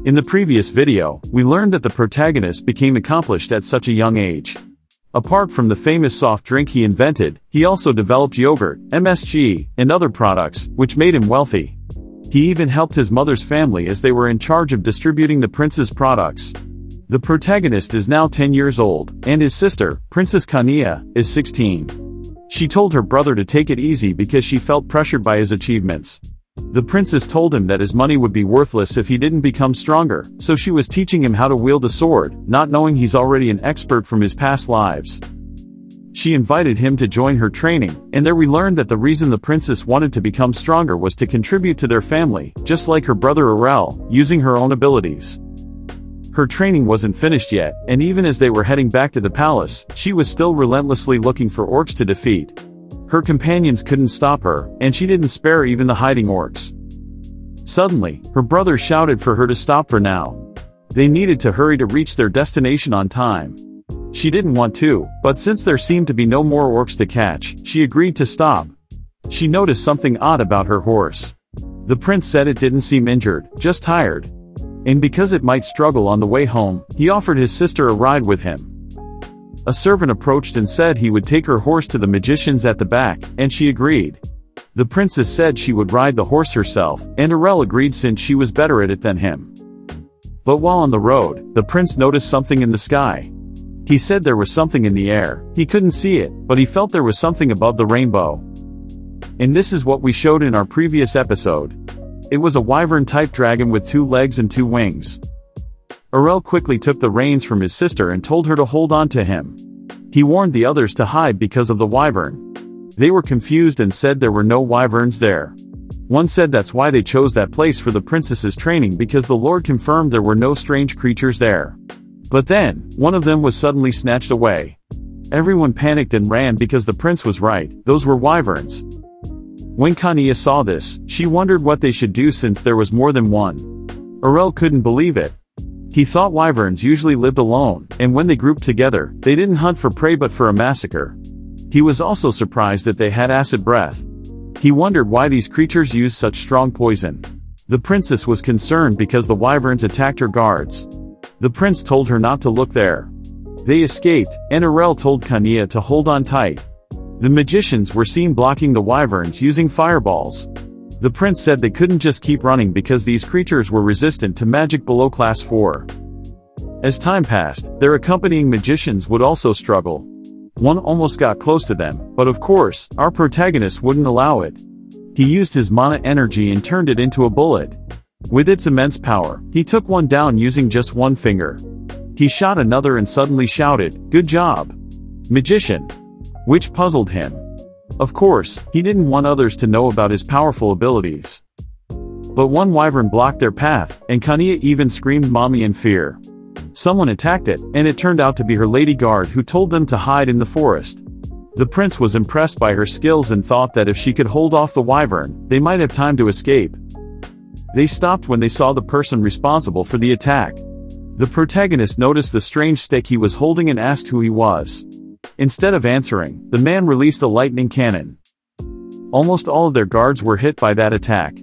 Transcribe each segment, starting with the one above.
In the previous video, we learned that the protagonist became accomplished at such a young age. Apart from the famous soft drink he invented, he also developed yogurt, MSG, and other products, which made him wealthy. He even helped his mother's family as they were in charge of distributing the prince's products. The protagonist is now 10 years old, and his sister, Princess Onii, is 16. She told her brother to take it easy because she felt pressured by his achievements. The princess told him that his money would be worthless if he didn't become stronger, so she was teaching him how to wield a sword, not knowing he's already an expert from his past lives. She invited him to join her training, and there we learned that the reason the princess wanted to become stronger was to contribute to their family, just like her brother Arel, using her own abilities. Her training wasn't finished yet, and even as they were heading back to the palace, she was still relentlessly looking for orcs to defeat. Her companions couldn't stop her, and she didn't spare even the hiding orcs. Suddenly, her brother shouted for her to stop for now. They needed to hurry to reach their destination on time. She didn't want to, but since there seemed to be no more orcs to catch, she agreed to stop. She noticed something odd about her horse. The prince said it didn't seem injured, just tired. And because it might struggle on the way home, he offered his sister a ride with him. A servant approached and said he would take her horse to the magicians at the back, and she agreed. The princess said she would ride the horse herself, and Arel agreed since she was better at it than him. But while on the road, the prince noticed something in the sky. He said there was something in the air. He couldn't see it, but he felt there was something above the rainbow. And this is what we showed in our previous episode. It was a wyvern-type dragon with 2 legs and 2 wings. Arel quickly took the reins from his sister and told her to hold on to him. He warned the others to hide because of the wyvern. They were confused and said there were no wyverns there. One said that's why they chose that place for the princess's training because the Lord confirmed there were no strange creatures there. But then, one of them was suddenly snatched away. Everyone panicked and ran because the prince was right, those were wyverns. When Onii saw this, she wondered what they should do since there was more than one. Arel couldn't believe it. He thought wyverns usually lived alone, and when they grouped together, they didn't hunt for prey but for a massacre. He was also surprised that they had acid breath. He wondered why these creatures used such strong poison. The princess was concerned because the wyverns attacked her guards. The prince told her not to look there. They escaped, and Arel told Onii to hold on tight. The magicians were seen blocking the wyverns using fireballs. The prince said they couldn't just keep running because these creatures were resistant to magic below class 4. As time passed, their accompanying magicians would also struggle. One almost got close to them, but of course, our protagonist wouldn't allow it. He used his mana energy and turned it into a bullet. With its immense power, he took one down using just one finger. He shot another and suddenly shouted, "Good job, magician," which puzzled him. Of course, he didn't want others to know about his powerful abilities. But one wyvern blocked their path, and Onii even screamed mommy in fear. Someone attacked it, and it turned out to be her lady guard who told them to hide in the forest. The prince was impressed by her skills and thought that if she could hold off the wyvern, they might have time to escape. They stopped when they saw the person responsible for the attack. The protagonist noticed the strange stick he was holding and asked who he was. Instead of answering, the man released a lightning cannon. Almost all of their guards were hit by that attack.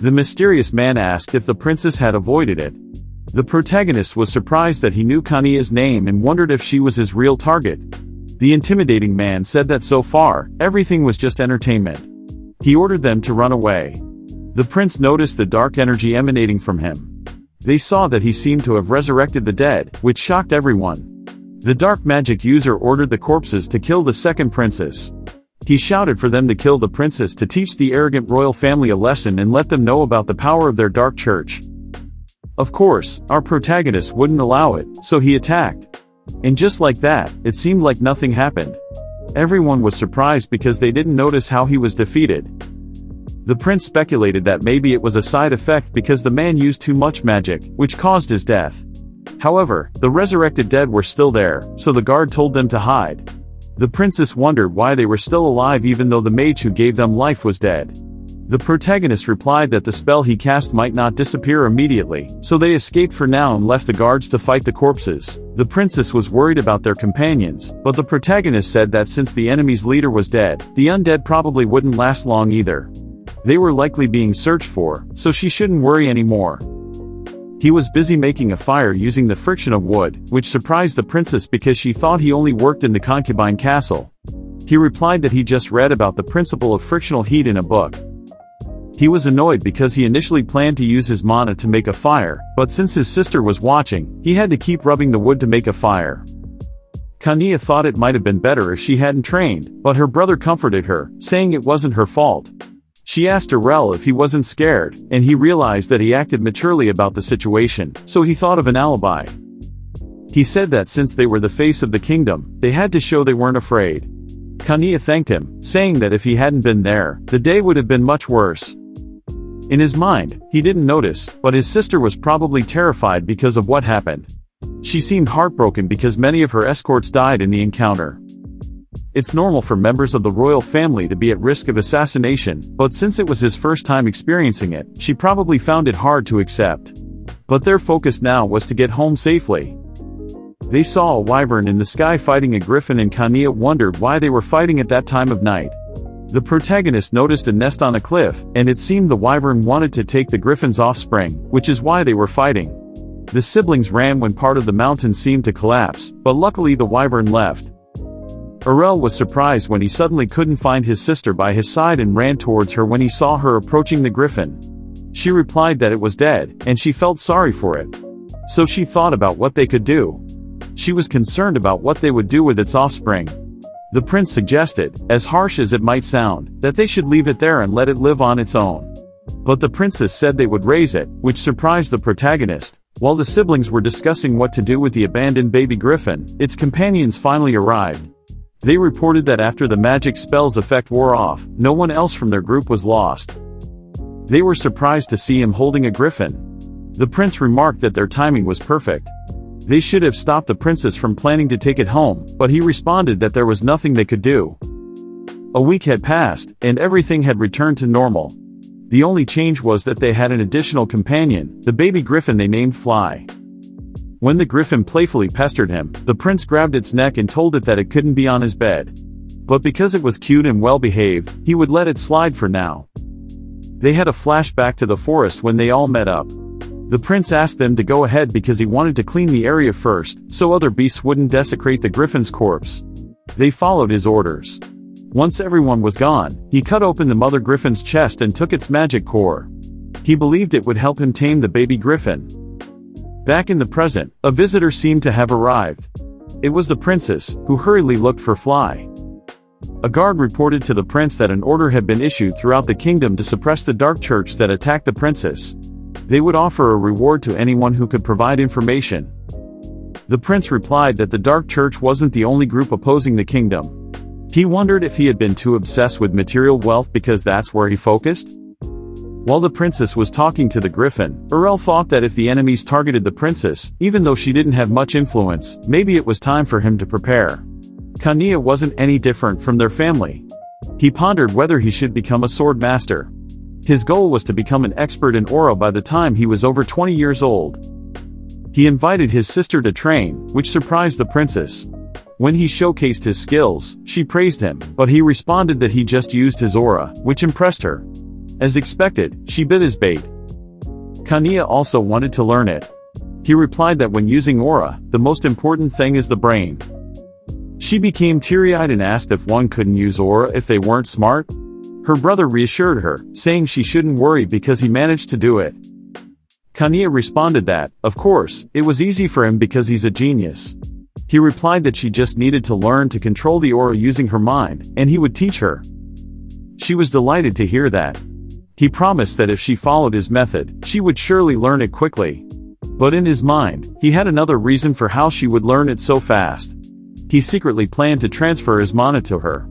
The mysterious man asked if the princess had avoided it. The protagonist was surprised that he knew Onii's name and wondered if she was his real target. The intimidating man said that so far, everything was just entertainment. He ordered them to run away. The prince noticed the dark energy emanating from him. They saw that he seemed to have resurrected the dead, which shocked everyone. The dark magic user ordered the corpses to kill the second princess. He shouted for them to kill the princess to teach the arrogant royal family a lesson and let them know about the power of their dark church. Of course, our protagonist wouldn't allow it, so he attacked. And just like that, it seemed like nothing happened. Everyone was surprised because they didn't notice how he was defeated. The prince speculated that maybe it was a side effect because the man used too much magic, which caused his death. However, the resurrected dead were still there, so the guard told them to hide. The princess wondered why they were still alive even though the mage who gave them life was dead. The protagonist replied that the spell he cast might not disappear immediately, so they escaped for now and left the guards to fight the corpses. The princess was worried about their companions, but the protagonist said that since the enemy's leader was dead, the undead probably wouldn't last long either. They were likely being searched for, so she shouldn't worry anymore. He was busy making a fire using the friction of wood, which surprised the princess because she thought he only worked in the concubine castle. He replied that he just read about the principle of frictional heat in a book. He was annoyed because he initially planned to use his mana to make a fire, but since his sister was watching, he had to keep rubbing the wood to make a fire. Kania thought it might have been better if she hadn't trained, but her brother comforted her, saying it wasn't her fault. She asked Arel if he wasn't scared, and he realized that he acted maturely about the situation, so he thought of an alibi. He said that since they were the face of the kingdom, they had to show they weren't afraid. Kania thanked him, saying that if he hadn't been there, the day would have been much worse. In his mind, he didn't notice, but his sister was probably terrified because of what happened. She seemed heartbroken because many of her escorts died in the encounter. It's normal for members of the royal family to be at risk of assassination, but since it was his first time experiencing it, she probably found it hard to accept. But their focus now was to get home safely. They saw a wyvern in the sky fighting a griffin, and Kania wondered why they were fighting at that time of night. The protagonist noticed a nest on a cliff, and it seemed the wyvern wanted to take the griffin's offspring, which is why they were fighting. The siblings ran when part of the mountain seemed to collapse, but luckily the wyvern left. Arel was surprised when he suddenly couldn't find his sister by his side and ran towards her when he saw her approaching the griffin. She replied that it was dead, and she felt sorry for it. So she thought about what they could do. She was concerned about what they would do with its offspring. The prince suggested, as harsh as it might sound, that they should leave it there and let it live on its own. But the princess said they would raise it, which surprised the protagonist. While the siblings were discussing what to do with the abandoned baby griffin, its companions finally arrived. They reported that after the magic spell's effect wore off, no one else from their group was lost. They were surprised to see him holding a griffin. The prince remarked that their timing was perfect. They should have stopped the princess from planning to take it home, but he responded that there was nothing they could do. A week had passed, and everything had returned to normal. The only change was that they had an additional companion, the baby griffin they named Fly. When the griffin playfully pestered him, the prince grabbed its neck and told it that it couldn't be on his bed. But because it was cute and well-behaved, he would let it slide for now. They had a flashback to the forest when they all met up. The prince asked them to go ahead because he wanted to clean the area first, so other beasts wouldn't desecrate the griffin's corpse. They followed his orders. Once everyone was gone, he cut open the mother griffin's chest and took its magic core. He believed it would help him tame the baby griffin. Back in the present, a visitor seemed to have arrived. It was the princess, who hurriedly looked for Fly. A guard reported to the prince that an order had been issued throughout the kingdom to suppress the dark church that attacked the princess. They would offer a reward to anyone who could provide information. The prince replied that the dark church wasn't the only group opposing the kingdom. He wondered if he had been too obsessed with material wealth because that's where he focused. While the princess was talking to the griffin, Arel thought that if the enemies targeted the princess, even though she didn't have much influence, maybe it was time for him to prepare. Kania wasn't any different from their family. He pondered whether he should become a sword master. His goal was to become an expert in aura by the time he was over 20 years old. He invited his sister to train, which surprised the princess. When he showcased his skills, she praised him, but he responded that he just used his aura, which impressed her. As expected, she bit his bait. Kania also wanted to learn it. He replied that when using aura, the most important thing is the brain. She became teary-eyed and asked if one couldn't use aura if they weren't smart. Her brother reassured her, saying she shouldn't worry because he managed to do it. Kania responded that, of course, it was easy for him because he's a genius. He replied that she just needed to learn to control the aura using her mind, and he would teach her. She was delighted to hear that. He promised that if she followed his method, she would surely learn it quickly. But in his mind, he had another reason for how she would learn it so fast. He secretly planned to transfer his mana to her.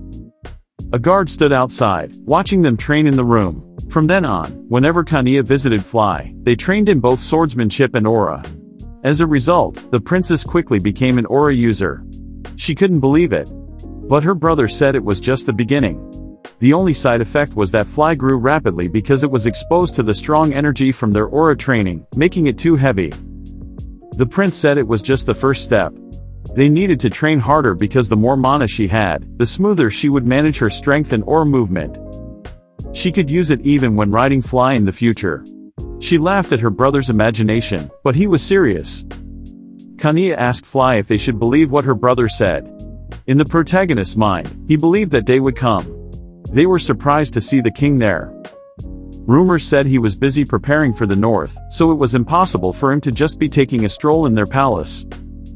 A guard stood outside, watching them train in the room. From then on, whenever Kania visited Fly, they trained in both swordsmanship and aura. As a result, the princess quickly became an aura user. She couldn't believe it. But her brother said it was just the beginning. The only side effect was that Fly grew rapidly because it was exposed to the strong energy from their aura training, making it too heavy. The prince said it was just the first step. They needed to train harder because the more mana she had, the smoother she would manage her strength and aura movement. She could use it even when riding Fly in the future. She laughed at her brother's imagination, but he was serious. Kania asked Fly if they should believe what her brother said. In the protagonist's mind, he believed that day would come. They were surprised to see the king there. Rumors said he was busy preparing for the north, so it was impossible for him to just be taking a stroll in their palace.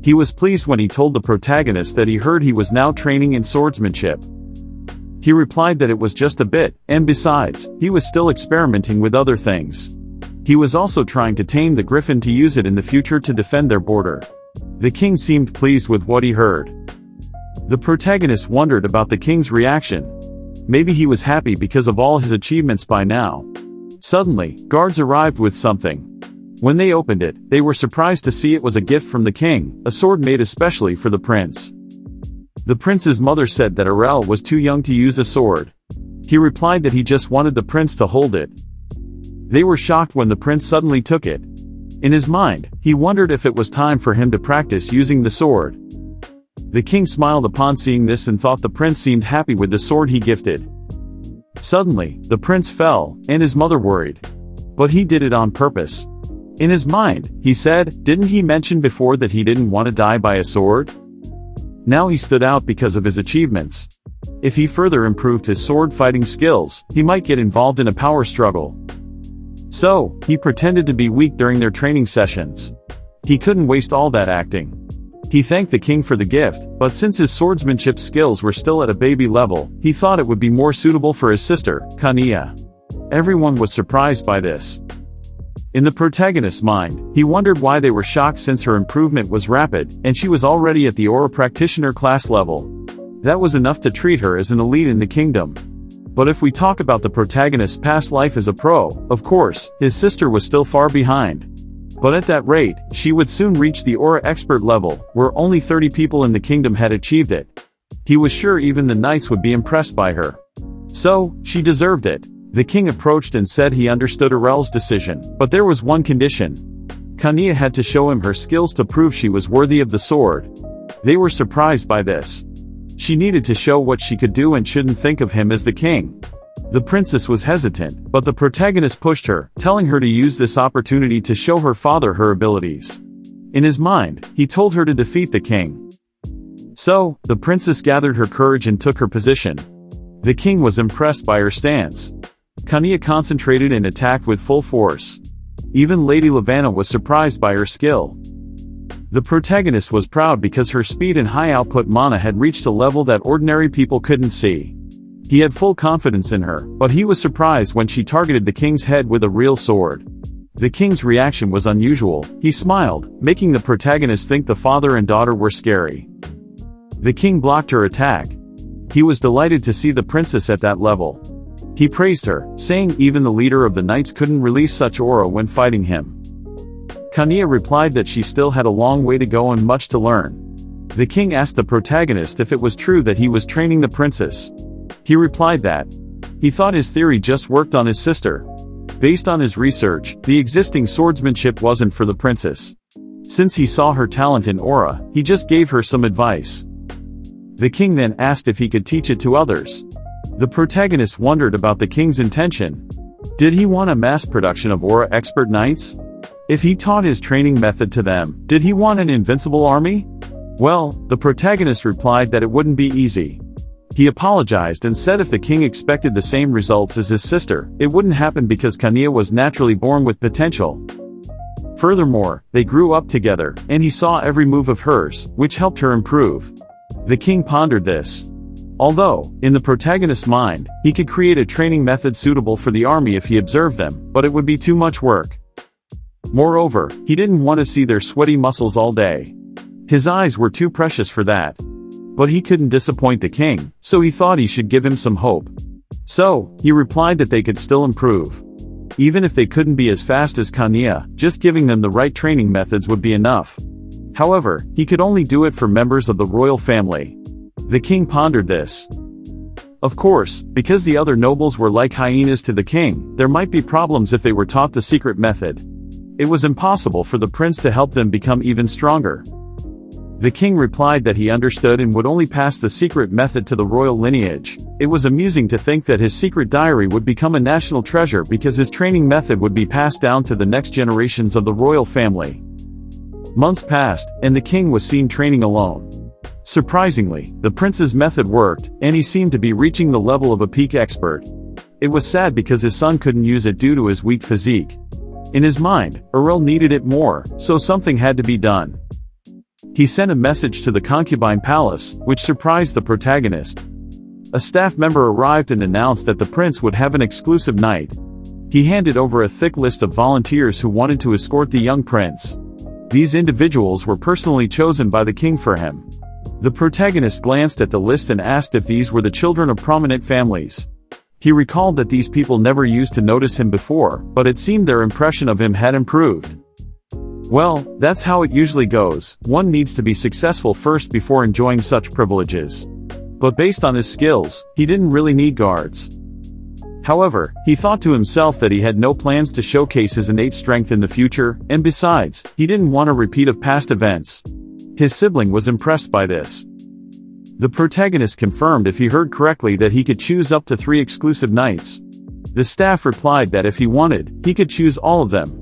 He was pleased when he told the protagonist that he heard he was now training in swordsmanship. He replied that it was just a bit, and besides, he was still experimenting with other things. He was also trying to tame the griffin to use it in the future to defend their border. The king seemed pleased with what he heard. The protagonist wondered about the king's reaction. Maybe he was happy because of all his achievements by now. Suddenly, guards arrived with something. When they opened it, they were surprised to see it was a gift from the king, a sword made especially for the prince. The prince's mother said that Arel was too young to use a sword. He replied that he just wanted the prince to hold it. They were shocked when the prince suddenly took it. In his mind, he wondered if it was time for him to practice using the sword. The king smiled upon seeing this and thought the prince seemed happy with the sword he gifted. Suddenly, the prince fell, and his mother worried. But he did it on purpose. In his mind, he said, didn't he mention before that he didn't want to die by a sword? Now he stood out because of his achievements. If he further improved his sword fighting skills, he might get involved in a power struggle. So, he pretended to be weak during their training sessions. He couldn't waste all that acting. He thanked the king for the gift, but since his swordsmanship skills were still at a baby level, he thought it would be more suitable for his sister, Kania. Everyone was surprised by this. In the protagonist's mind, he wondered why they were shocked since her improvement was rapid, and she was already at the Aura Practitioner class level. That was enough to treat her as an elite in the kingdom. But if we talk about the protagonist's past life as a pro, of course, his sister was still far behind. But at that rate, she would soon reach the Aura Expert level, where only 30 people in the kingdom had achieved it. He was sure even the knights would be impressed by her. So, she deserved it. The king approached and said he understood Arel's decision, but there was one condition. Kania had to show him her skills to prove she was worthy of the sword. They were surprised by this. She needed to show what she could do and shouldn't think of him as the king. The princess was hesitant, but the protagonist pushed her, telling her to use this opportunity to show her father her abilities. In his mind, he told her to defeat the king. So, the princess gathered her courage and took her position. The king was impressed by her stance. Kania concentrated and attacked with full force. Even Lady Lavanna was surprised by her skill. The protagonist was proud because her speed and high output mana had reached a level that ordinary people couldn't see. He had full confidence in her, but he was surprised when she targeted the king's head with a real sword. The king's reaction was unusual. He smiled, making the protagonist think the father and daughter were scary. The king blocked her attack. He was delighted to see the princess at that level. He praised her, saying even the leader of the knights couldn't release such aura when fighting him. Kania replied that she still had a long way to go and much to learn. The king asked the protagonist if it was true that he was training the princess. He replied that he thought his theory just worked on his sister. Based on his research, the existing swordsmanship wasn't for the princess. Since he saw her talent in aura, he just gave her some advice. The king then asked if he could teach it to others. The protagonist wondered about the king's intention. Did he want a mass production of aura expert knights? If he taught his training method to them, did he want an invincible army? Well, the protagonist replied that it wouldn't be easy. He apologized and said if the king expected the same results as his sister, it wouldn't happen because Kania was naturally born with potential. Furthermore, they grew up together, and he saw every move of hers, which helped her improve. The king pondered this. Although, in the protagonist's mind, he could create a training method suitable for the army if he observed them, but it would be too much work. Moreover, he didn't want to see their sweaty muscles all day. His eyes were too precious for that. But he couldn't disappoint the king, so he thought he should give him some hope. So, he replied that they could still improve. Even if they couldn't be as fast as Kania, just giving them the right training methods would be enough. However, he could only do it for members of the royal family. The king pondered this. Of course, because the other nobles were like hyenas to the king, there might be problems if they were taught the secret method. It was impossible for the prince to help them become even stronger. The king replied that he understood and would only pass the secret method to the royal lineage. It was amusing to think that his secret diary would become a national treasure because his training method would be passed down to the next generations of the royal family. Months passed, and the king was seen training alone. Surprisingly, the prince's method worked, and he seemed to be reaching the level of a peak expert. It was sad because his son couldn't use it due to his weak physique. In his mind, Earl needed it more, so something had to be done. He sent a message to the concubine palace, which surprised the protagonist. A staff member arrived and announced that the prince would have an exclusive night. He handed over a thick list of volunteers who wanted to escort the young prince. These individuals were personally chosen by the king for him. The protagonist glanced at the list and asked if these were the children of prominent families. He recalled that these people never used to notice him before, but it seemed their impression of him had improved. Well, that's how it usually goes. One needs to be successful first before enjoying such privileges. But based on his skills, he didn't really need guards. However, he thought to himself that he had no plans to showcase his innate strength in the future, and besides, he didn't want a repeat of past events. His sibling was impressed by this. The protagonist confirmed if he heard correctly that he could choose up to 3 exclusive nights. The staff replied that if he wanted, he could choose all of them.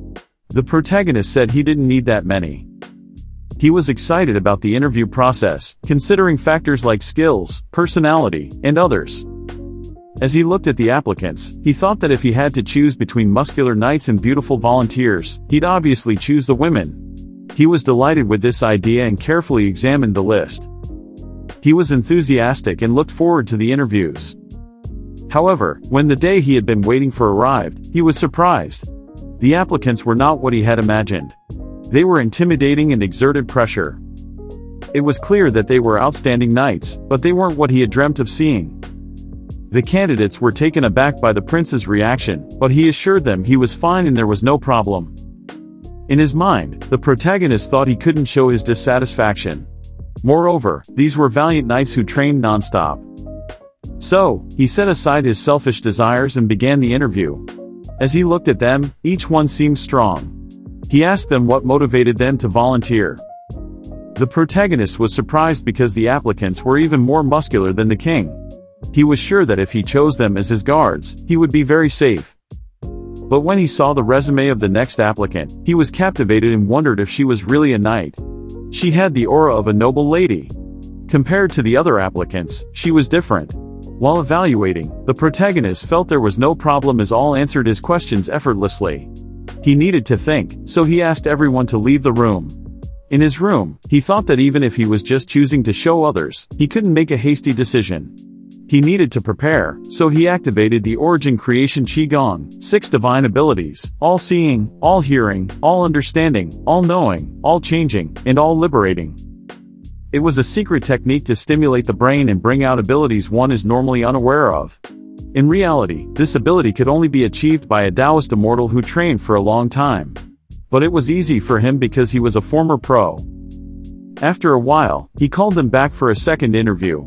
The protagonist said he didn't need that many. He was excited about the interview process, considering factors like skills, personality, and others. As he looked at the applicants, he thought that if he had to choose between muscular knights and beautiful volunteers, he'd obviously choose the women. He was delighted with this idea and carefully examined the list. He was enthusiastic and looked forward to the interviews. However, when the day he had been waiting for arrived, he was surprised. The applicants were not what he had imagined. They were intimidating and exerted pressure. It was clear that they were outstanding knights, but they weren't what he had dreamt of seeing. The candidates were taken aback by the prince's reaction, but he assured them he was fine and there was no problem. In his mind, the protagonist thought he couldn't show his dissatisfaction. Moreover, these were valiant knights who trained non-stop. So, he set aside his selfish desires and began the interview. As he looked at them, each one seemed strong. He asked them what motivated them to volunteer. The protagonist was surprised because the applicants were even more muscular than the king. He was sure that if he chose them as his guards, he would be very safe. But when he saw the resume of the next applicant, he was captivated and wondered if she was really a knight. She had the aura of a noble lady. Compared to the other applicants, she was different. While evaluating, the protagonist felt there was no problem as all answered his questions effortlessly. He needed to think, so he asked everyone to leave the room. In his room, he thought that even if he was just choosing to show others, he couldn't make a hasty decision. He needed to prepare, so he activated the Origin Creation Qigong, 6 divine abilities, all-seeing, all-hearing, all-understanding, all-knowing, all-changing, and all-liberating. It was a secret technique to stimulate the brain and bring out abilities one is normally unaware of. In reality, this ability could only be achieved by a Taoist immortal who trained for a long time. But it was easy for him because he was a former pro. After a while, he called them back for a second interview.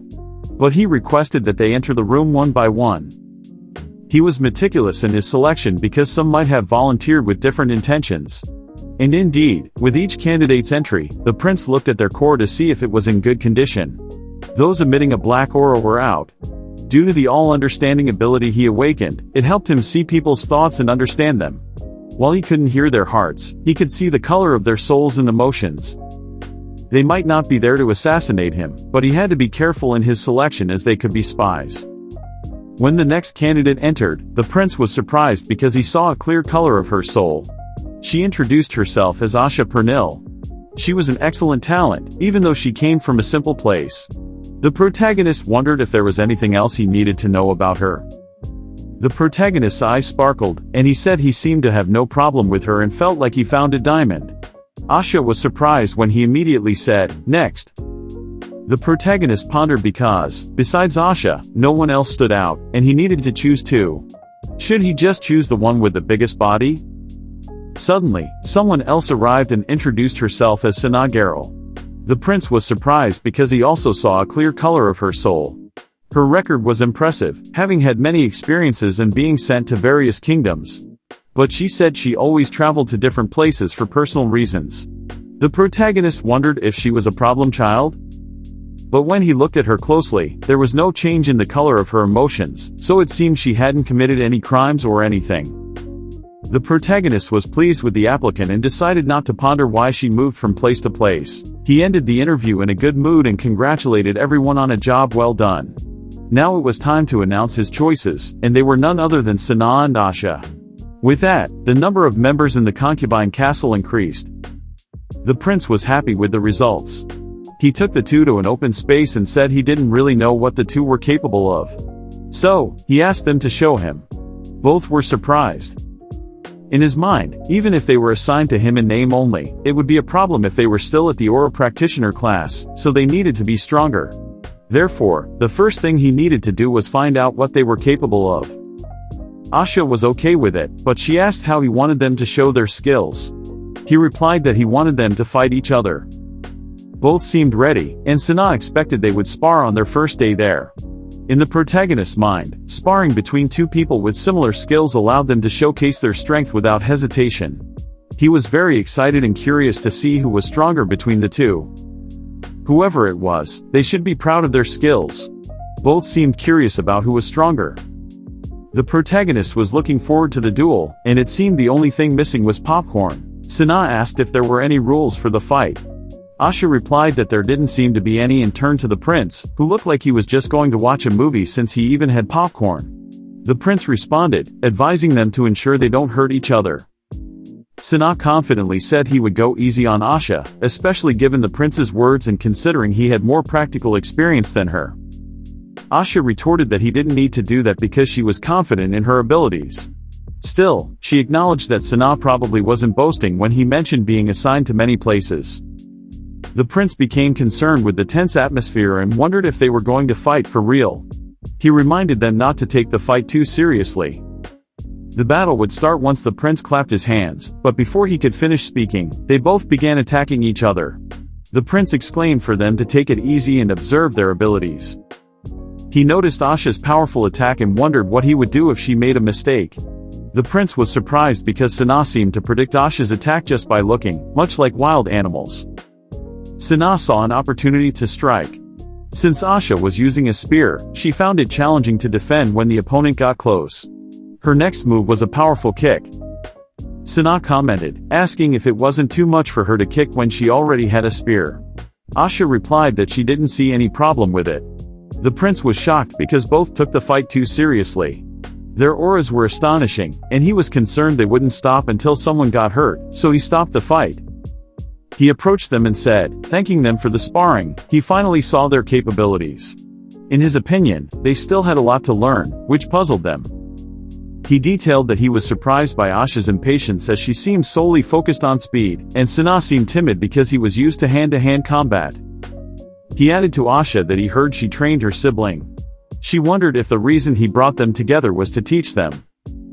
But he requested that they enter the room one by one. He was meticulous in his selection because some might have volunteered with different intentions. And indeed, with each candidate's entry, the prince looked at their core to see if it was in good condition. Those emitting a black aura were out. Due to the all-understanding ability he awakened, it helped him see people's thoughts and understand them. While he couldn't hear their hearts, he could see the color of their souls and emotions. They might not be there to assassinate him, but he had to be careful in his selection as they could be spies. When the next candidate entered, the prince was surprised because he saw a clear color of her soul. She introduced herself as Asha Pernil. She was an excellent talent, even though she came from a simple place. The protagonist wondered if there was anything else he needed to know about her. The protagonist's eyes sparkled, and he said he seemed to have no problem with her and felt like he found a diamond. Asha was surprised when he immediately said, "Next." The protagonist pondered because, besides Asha, no one else stood out, and he needed to choose 2. Should he just choose the one with the biggest body? Suddenly, someone else arrived and introduced herself as Sanagaril. The prince was surprised because he also saw a clear color of her soul. Her record was impressive, having had many experiences and being sent to various kingdoms. But she said she always traveled to different places for personal reasons. The protagonist wondered if she was a problem child. But when he looked at her closely, there was no change in the color of her emotions, so it seemed she hadn't committed any crimes or anything. The protagonist was pleased with the applicant and decided not to ponder why she moved from place to place. He ended the interview in a good mood and congratulated everyone on a job well done. Now it was time to announce his choices, and they were none other than Sana and Asha. With that, the number of members in the concubine castle increased. The prince was happy with the results. He took the two to an open space and said he didn't really know what the two were capable of. So, he asked them to show him. Both were surprised. In his mind, even if they were assigned to him in name only, it would be a problem if they were still at the Aura Practitioner class, so they needed to be stronger. Therefore, the first thing he needed to do was find out what they were capable of. Asha was okay with it, but she asked how he wanted them to show their skills. He replied that he wanted them to fight each other. Both seemed ready, and Sana expected they would spar on their first day there. In the protagonist's mind, sparring between two people with similar skills allowed them to showcase their strength without hesitation. He was very excited and curious to see who was stronger between the two. Whoever it was, they should be proud of their skills. Both seemed curious about who was stronger. The protagonist was looking forward to the duel, and it seemed the only thing missing was popcorn. Sana asked if there were any rules for the fight. Asha replied that there didn't seem to be any and turned to the prince, who looked like he was just going to watch a movie since he even had popcorn. The prince responded, advising them to ensure they don't hurt each other. Sana confidently said he would go easy on Asha, especially given the prince's words and considering he had more practical experience than her. Asha retorted that he didn't need to do that because she was confident in her abilities. Still, she acknowledged that Sana probably wasn't boasting when he mentioned being assigned to many places. The prince became concerned with the tense atmosphere and wondered if they were going to fight for real. He reminded them not to take the fight too seriously. The battle would start once the prince clapped his hands, but before he could finish speaking, they both began attacking each other. The prince exclaimed for them to take it easy and observe their abilities. He noticed Asha's powerful attack and wondered what he would do if she made a mistake. The prince was surprised because Sana seemed to predict Asha's attack just by looking, much like wild animals. Sana saw an opportunity to strike. Since Asha was using a spear, she found it challenging to defend when the opponent got close. Her next move was a powerful kick. Sana commented, asking if it wasn't too much for her to kick when she already had a spear. Asha replied that she didn't see any problem with it. The prince was shocked because both took the fight too seriously. Their auras were astonishing, and he was concerned they wouldn't stop until someone got hurt, so he stopped the fight. He approached them and said, thanking them for the sparring, he finally saw their capabilities. In his opinion, they still had a lot to learn, which puzzled them. He detailed that he was surprised by Asha's impatience as she seemed solely focused on speed, and Sana seemed timid because he was used to hand-to-hand combat. He added to Asha that he heard she trained her sibling. She wondered if the reason he brought them together was to teach them.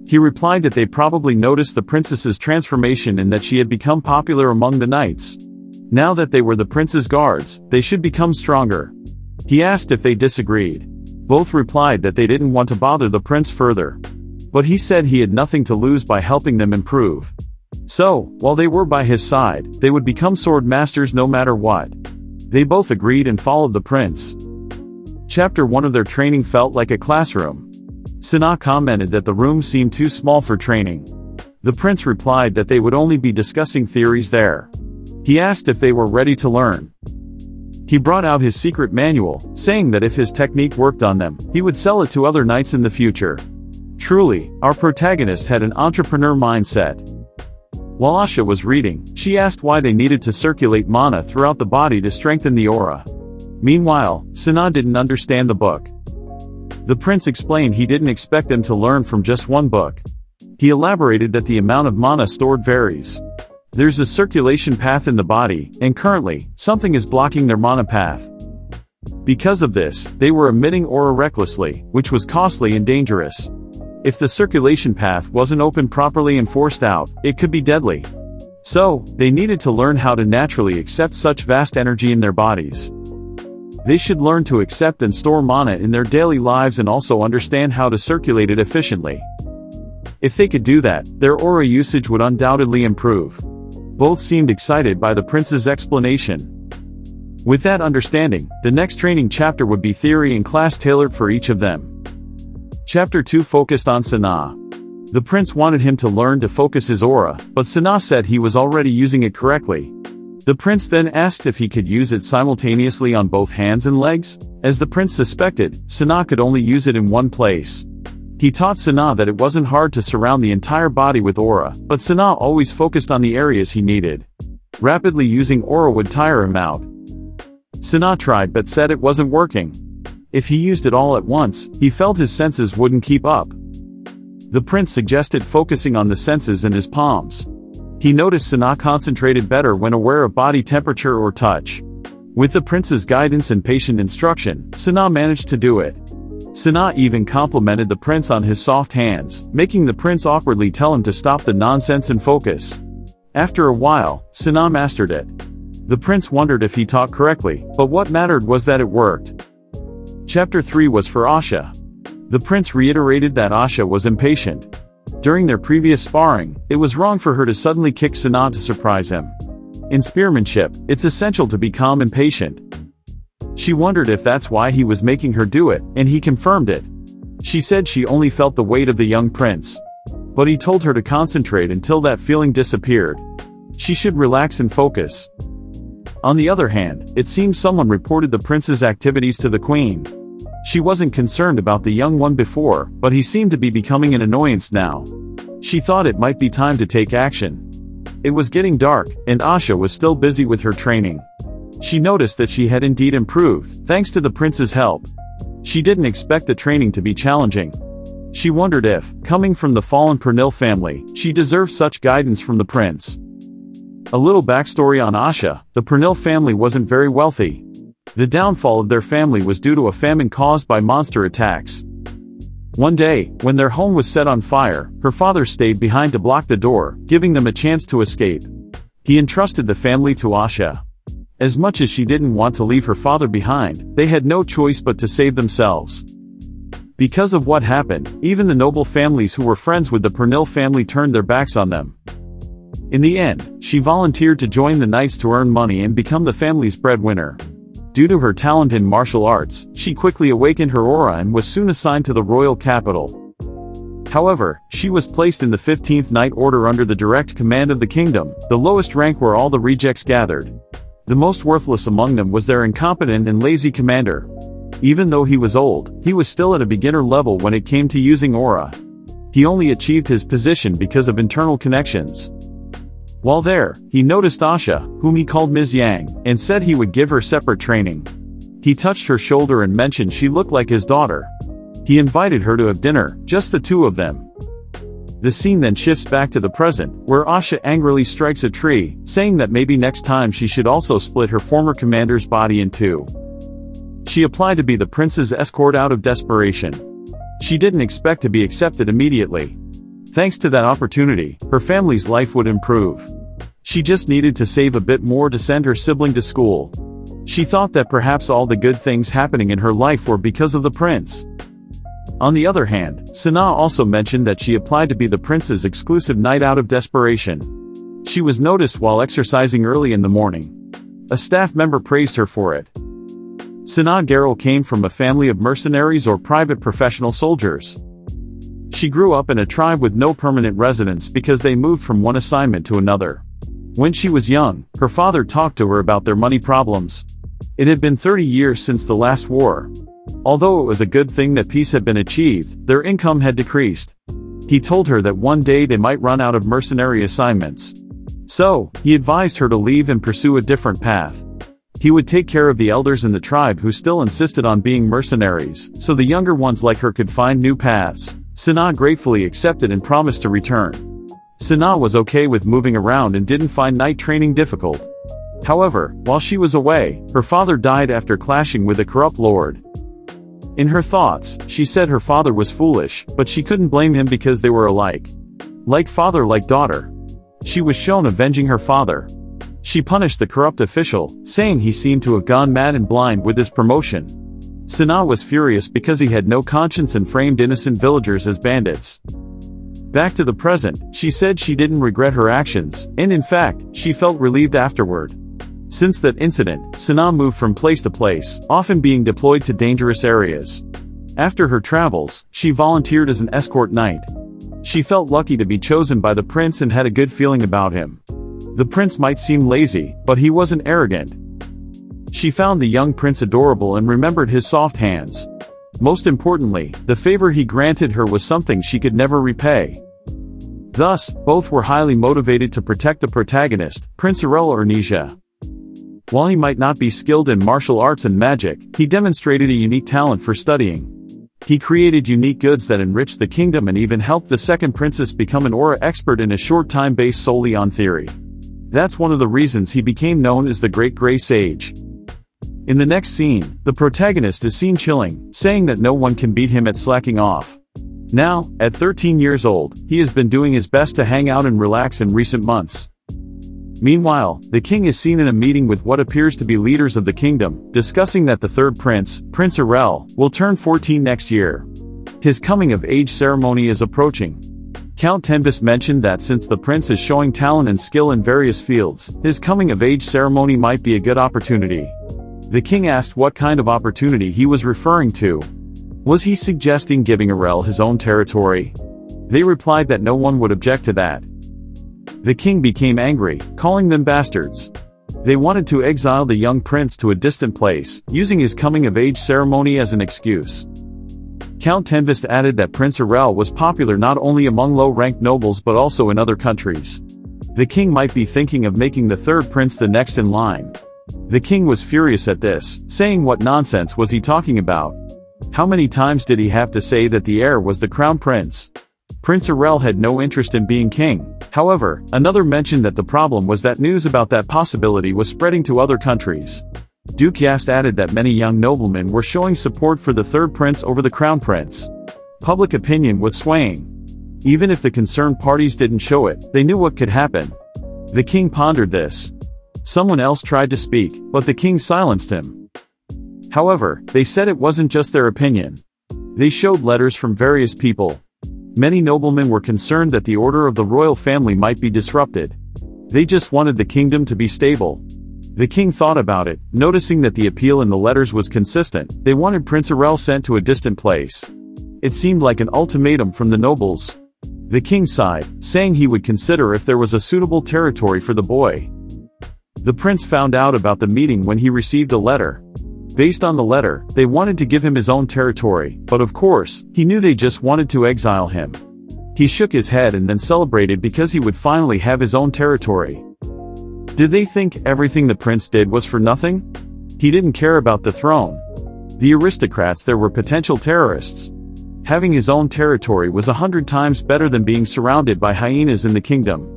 He replied that they probably noticed the princess's transformation and that she had become popular among the knights. Now that they were the prince's guards, they should become stronger. He asked if they disagreed. Both replied that they didn't want to bother the prince further. But he said he had nothing to lose by helping them improve. So, while they were by his side, they would become sword masters no matter what. They both agreed and followed the prince. Chapter 1 of their training felt like a classroom. Sana commented that the room seemed too small for training. The prince replied that they would only be discussing theories there. He asked if they were ready to learn. He brought out his secret manual, saying that if his technique worked on them, he would sell it to other knights in the future. Truly, our protagonist had an entrepreneur mindset. While Asha was reading, she asked why they needed to circulate mana throughout the body to strengthen the aura. Meanwhile, Sana didn't understand the book. The prince explained he didn't expect them to learn from just one book. He elaborated that the amount of mana stored varies. There's a circulation path in the body, and currently, something is blocking their mana path. Because of this, they were emitting aura recklessly, which was costly and dangerous. If the circulation path wasn't opened properly and forced out, it could be deadly. So, they needed to learn how to naturally accept such vast energy in their bodies. They should learn to accept and store mana in their daily lives and also understand how to circulate it efficiently. If they could do that, their aura usage would undoubtedly improve. Both seemed excited by the prince's explanation. With that understanding, the next training chapter would be theory and class tailored for each of them. Chapter 2 focused on Sana. The prince wanted him to learn to focus his aura, but Sana said he was already using it correctly. The prince then asked if he could use it simultaneously on both hands and legs. As the prince suspected, Sana could only use it in one place. He taught Sana that it wasn't hard to surround the entire body with aura, but Sana always focused on the areas he needed. Rapidly using aura would tire him out. Sana tried but said it wasn't working. If he used it all at once, he felt his senses wouldn't keep up. The prince suggested focusing on the senses in his palms. He noticed Sana concentrated better when aware of body temperature or touch. With the prince's guidance and patient instruction, Sana managed to do it. Sana even complimented the prince on his soft hands, making the prince awkwardly tell him to stop the nonsense and focus. After a while, Sana mastered it. The prince wondered if he taught correctly, but what mattered was that it worked. Chapter 3 was for Asha. The prince reiterated that Asha was impatient. During their previous sparring, it was wrong for her to suddenly kick Sana to surprise him. In spearmanship, it's essential to be calm and patient. She wondered if that's why he was making her do it, and he confirmed it. She said she only felt the weight of the young prince. But he told her to concentrate until that feeling disappeared. She should relax and focus. On the other hand, it seems someone reported the prince's activities to the queen. She wasn't concerned about the young one before, but he seemed to be becoming an annoyance now. She thought it might be time to take action. It was getting dark, and Asha was still busy with her training. She noticed that she had indeed improved, thanks to the prince's help. She didn't expect the training to be challenging. She wondered if, coming from the fallen Pernil family, she deserved such guidance from the prince. A little backstory on Asha: the Pernil family wasn't very wealthy. The downfall of their family was due to a famine caused by monster attacks. One day, when their home was set on fire, her father stayed behind to block the door, giving them a chance to escape. He entrusted the family to Asha. As much as she didn't want to leave her father behind, they had no choice but to save themselves. Because of what happened, even the noble families who were friends with the Pernil family turned their backs on them. In the end, she volunteered to join the knights to earn money and become the family's breadwinner. Due to her talent in martial arts, she quickly awakened her aura and was soon assigned to the royal capital. However, she was placed in the 15th Knight Order under the direct command of the kingdom, the lowest rank where all the rejects gathered. The most worthless among them was their incompetent and lazy commander. Even though he was old, he was still at a beginner level when it came to using aura. He only achieved his position because of internal connections. While there, he noticed Asha, whom he called Ms. Yang, and said he would give her separate training. He touched her shoulder and mentioned she looked like his daughter. He invited her to have dinner, just the two of them. The scene then shifts back to the present, where Asha angrily strikes a tree, saying that maybe next time she should also split her former commander's body in two. She applied to be the prince's escort out of desperation. She didn't expect to be accepted immediately. Thanks to that opportunity, her family's life would improve. She just needed to save a bit more to send her sibling to school. She thought that perhaps all the good things happening in her life were because of the prince. On the other hand, Sana also mentioned that she applied to be the prince's exclusive knight out of desperation. She was noticed while exercising early in the morning. A staff member praised her for it. Sana Garel came from a family of mercenaries or private professional soldiers. She grew up in a tribe with no permanent residence because they moved from one assignment to another. When she was young, her father talked to her about their money problems. It had been 30 years since the last war. Although it was a good thing that peace had been achieved, their income had decreased. He told her that one day they might run out of mercenary assignments. So, he advised her to leave and pursue a different path. He would take care of the elders in the tribe who still insisted on being mercenaries, so the younger ones like her could find new paths. Sana gratefully accepted and promised to return. Sana was okay with moving around and didn't find night training difficult. However, while she was away, her father died after clashing with a corrupt lord. In her thoughts, she said her father was foolish, but she couldn't blame him because they were alike. Like father, like daughter. She was shown avenging her father. She punished the corrupt official, saying he seemed to have gone mad and blind with his promotion. Sana was furious because he had no conscience and framed innocent villagers as bandits. Back to the present, she said she didn't regret her actions, and in fact, she felt relieved afterward. Since that incident, Sana moved from place to place, often being deployed to dangerous areas. After her travels, she volunteered as an escort knight. She felt lucky to be chosen by the prince and had a good feeling about him. The prince might seem lazy, but he wasn't arrogant. She found the young prince adorable and remembered his soft hands. Most importantly, the favor he granted her was something she could never repay. Thus, both were highly motivated to protect the protagonist, Prince Arel or Onii-Chan. While he might not be skilled in martial arts and magic, he demonstrated a unique talent for studying. He created unique goods that enriched the kingdom and even helped the second princess become an aura expert in a short time based solely on theory. That's one of the reasons he became known as the Great Grey Sage. In the next scene, the protagonist is seen chilling, saying that no one can beat him at slacking off. Now, at 13 years old, he has been doing his best to hang out and relax in recent months. Meanwhile, the king is seen in a meeting with what appears to be leaders of the kingdom, discussing that the third prince, Prince Arel, will turn 14 next year. His coming-of-age ceremony is approaching. Count Tenbis mentioned that since the prince is showing talent and skill in various fields, his coming-of-age ceremony might be a good opportunity. The king asked what kind of opportunity he was referring to. Was he suggesting giving Arel his own territory? They replied that no one would object to that. The king became angry, calling them bastards. They wanted to exile the young prince to a distant place, using his coming-of-age ceremony as an excuse. Count Tenbis added that Prince Arel was popular not only among low-ranked nobles but also in other countries. The king might be thinking of making the third prince the next in line. The king was furious at this, saying what nonsense was he talking about? How many times did he have to say that the heir was the crown prince? Prince Arel had no interest in being king. However, another mentioned that the problem was that news about that possibility was spreading to other countries. Duke Yast added that many young noblemen were showing support for the third prince over the crown prince. Public opinion was swaying. Even if the concerned parties didn't show it, they knew what could happen. The king pondered this. Someone else tried to speak, but the king silenced him. However, they said it wasn't just their opinion. They showed letters from various people. Many noblemen were concerned that the order of the royal family might be disrupted. They just wanted the kingdom to be stable. The king thought about it, noticing that the appeal in the letters was consistent. They wanted Prince Arel sent to a distant place. It seemed like an ultimatum from the nobles. The king sighed, saying he would consider if there was a suitable territory for the boy. The prince found out about the meeting when he received a letter. Based on the letter, they wanted to give him his own territory, but of course, he knew they just wanted to exile him. He shook his head and then celebrated because he would finally have his own territory. Did they think everything the prince did was for nothing? He didn't care about the throne. The aristocrats there were potential terrorists. Having his own territory was 100 times better than being surrounded by hyenas in the kingdom.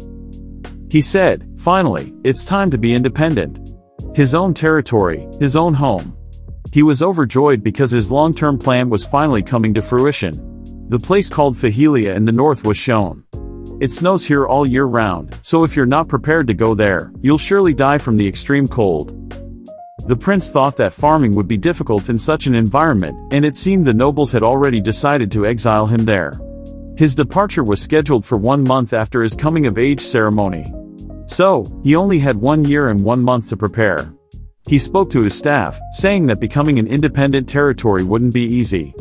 He said, finally, it's time to be independent. His own territory, his own home. He was overjoyed because his long-term plan was finally coming to fruition. The place called Fahelia in the north was shown. It snows here all year round, so if you're not prepared to go there, you'll surely die from the extreme cold. The prince thought that farming would be difficult in such an environment, and it seemed the nobles had already decided to exile him there. His departure was scheduled for 1 month after his coming-of-age ceremony. So, he only had 1 year and 1 month to prepare. He spoke to his staff, saying that becoming an independent territory wouldn't be easy.